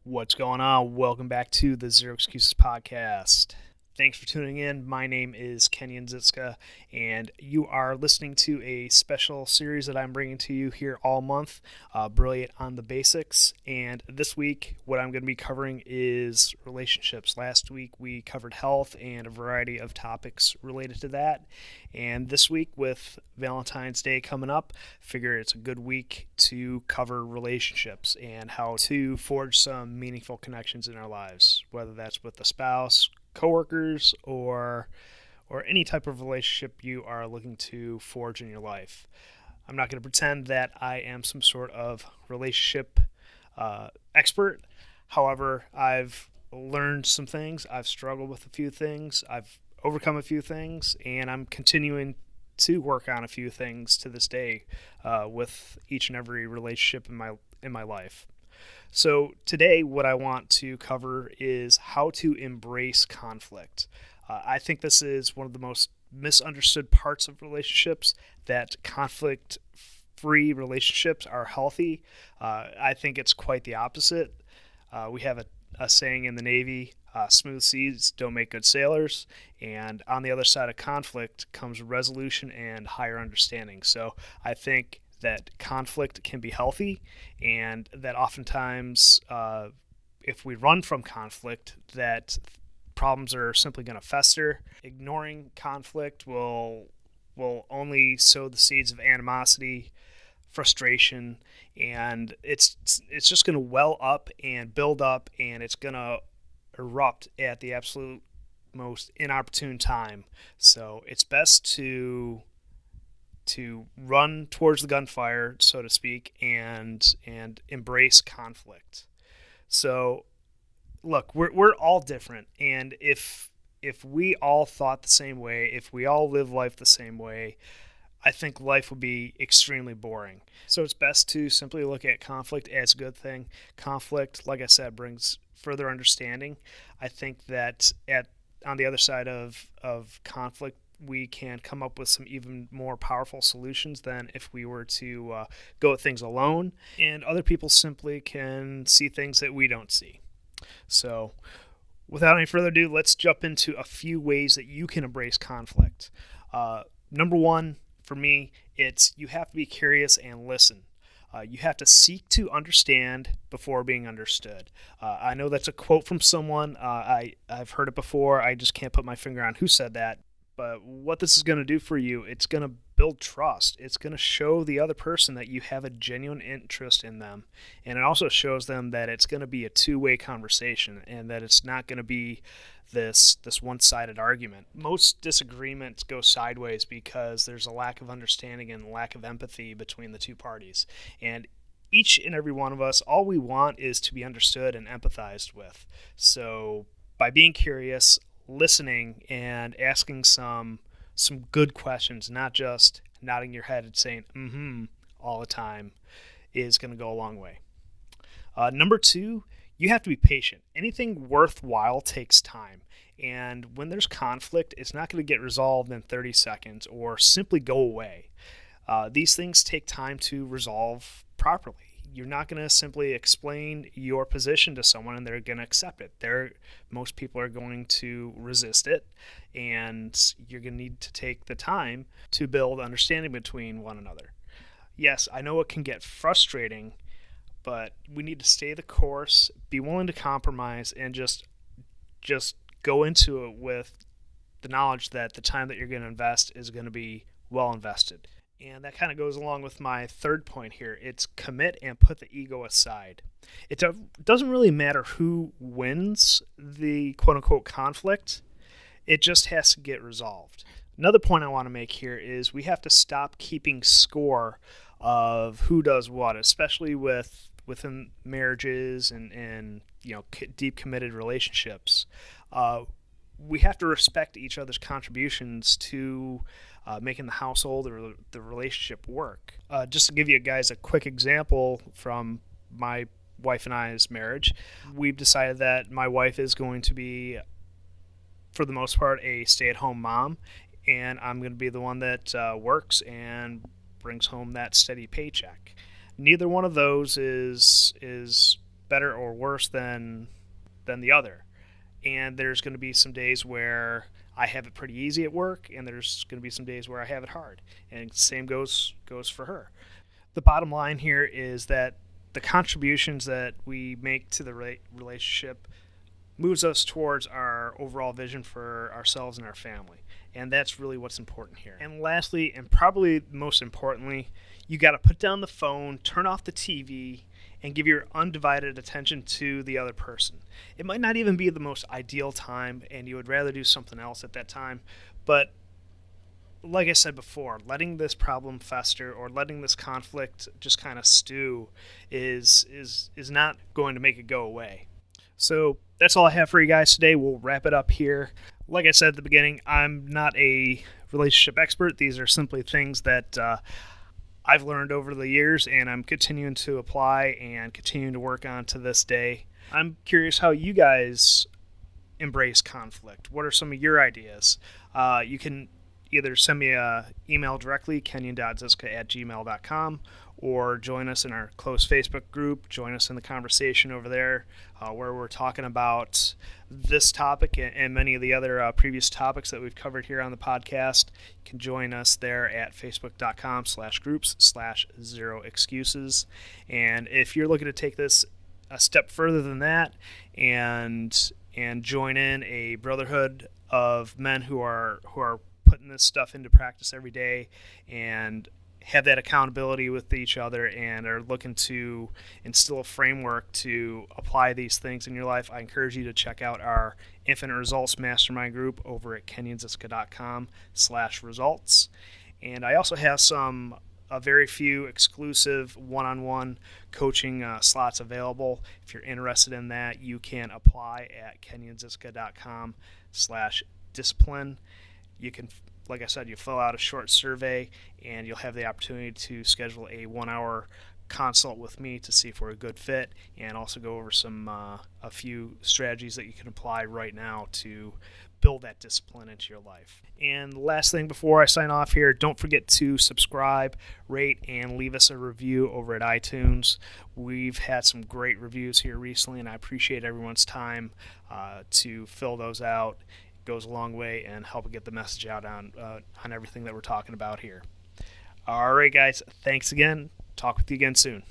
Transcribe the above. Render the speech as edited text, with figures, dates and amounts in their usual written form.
What's going on? Welcome back to the Zero Excuses Podcast. Thanks for tuning in. My name is Kenyon, and you are listening to a special series that I'm bringing to you here all month, Brilliant on the Basics. And this week, what I'm going to be covering is relationships. Last week, we covered health and a variety of topics related to that. And this week, with Valentine's Day coming up, figure it's a good week to cover relationships and how to forge some meaningful connections in our lives, whether that's with a spouse, coworkers, or any type of relationship you are looking to forge in your life. I'm not going to pretend that I am some sort of relationship expert. However, I've learned some things. I've struggled with a few things. I've overcome a few things, and I'm continuing to work on a few things to this day with each and every relationship in my life. So today what I want to cover is how to embrace conflict. I think this is one of the most misunderstood parts of relationships, that conflict-free relationships are healthy. I think it's quite the opposite. We have a saying in the Navy, smooth seas don't make good sailors, and on the other side of conflict comes resolution and higher understanding. So I think that conflict can be healthy, and that oftentimes if we run from conflict, that problems are simply going to fester. Ignoring conflict will only sow the seeds of animosity, frustration, and it's just going to well up and build up, and it's going to erupt at the absolute most inopportune time. So it's best to run towards the gunfire, so to speak, and embrace conflict. So, look, we're all different, and if we all thought the same way, if we all live life the same way, I think life would be extremely boring. So it's best to simply look at conflict as a good thing. Conflict, like I said, brings further understanding. I think that on the other side of conflict, we can come up with some even more powerful solutions than if we were to go at things alone, and other people simply can see things that we don't see. So without any further ado, let's jump into a few ways that you can embrace conflict. Number one, for me, it's you have to be curious and listen. You have to seek to understand before being understood. I know that's a quote from someone. I've heard it before. I just can't put my finger on who said that. But what this is going to do for you, it's going to build trust. It's going to show the other person that you have a genuine interest in them. And it also shows them that it's going to be a two-way conversation, and that it's not going to be this one-sided argument. Most disagreements go sideways because there's a lack of understanding and lack of empathy between the two parties. And each and every one of us, all we want is to be understood and empathized with. So by being curious, listening, and asking some good questions, not just nodding your head and saying mm-hmm all the time, is going to go a long way. Number two, you have to be patient. Anything worthwhile takes time. And when there's conflict, it's not going to get resolved in 30 seconds or simply go away. These things take time to resolve properly. You're not going to simply explain your position to someone and they're going to accept it. Most people are going to resist it, and you're going to need to take the time to build understanding between one another. Yes, I know it can get frustrating, but we need to stay the course, be willing to compromise, and just go into it with the knowledge that the time that you're going to invest is going to be well invested. And that kind of goes along with my third point here. It's commit and put the ego aside. It doesn't really matter who wins the quote-unquote conflict. It just has to get resolved. Another point I want to make here is we have to stop keeping score of who does what, especially within marriages and deep committed relationships. We have to respect each other's contributions to making the household or the relationship work. Just to give you guys a quick example from my wife and I's marriage, we've decided that my wife is going to be, for the most part, a stay-at-home mom, and I'm going to be the one that works and brings home that steady paycheck. Neither one of those is better or worse than the other. And there's going to be some days where I have it pretty easy at work, and there's going to be some days where I have it hard. And same goes for her. The bottom line here is that the contributions that we make to the relationship moves us towards our overall vision for ourselves and our family. And that's really what's important here. And lastly, and probably most importantly, you got to put down the phone, turn off the TV, and give your undivided attention to the other person. It might not even be the most ideal time, and you would rather do something else at that time, but like I said before, letting this problem fester or letting this conflict just kind of stew is not going to make it go away. So that's all I have for you guys today. We'll wrap it up here. Like I said at the beginning, I'm not a relationship expert. These are simply things that I've learned over the years, and I'm continuing to apply and continuing to work on to this day. I'm curious how you guys embrace conflict. What are some of your ideas? You can either send me an email directly, kenyon.ziska@gmail.com, or join us in our close Facebook group. Join us in the conversation over there where we're talking about this topic and many of the other previous topics that we've covered here on the podcast. You can join us there at facebook.com/groups/0excuses. And if you're looking to take this a step further than that and join in a brotherhood of men who are putting this stuff into practice every day and have that accountability with each other and are looking to instill a framework to apply these things in your life, I encourage you to check out our Infinite Results Mastermind group over at kenyonziska.com/results. And I also have a very few exclusive one-on-one coaching slots available. If you're interested in that, you can apply at kenyonziska.com/discipline. You can, like I said, you fill out a short survey and you'll have the opportunity to schedule a 1-hour consult with me to see if we're a good fit and also go over a few strategies that you can apply right now to build that discipline into your life. And the last thing before I sign off here, don't forget to subscribe, rate, and leave us a review over at iTunes. We've had some great reviews here recently, and I appreciate everyone's time to fill those out. Goes a long way and help get the message out on everything that we're talking about here. All right, guys. Thanks again. Talk with you again soon.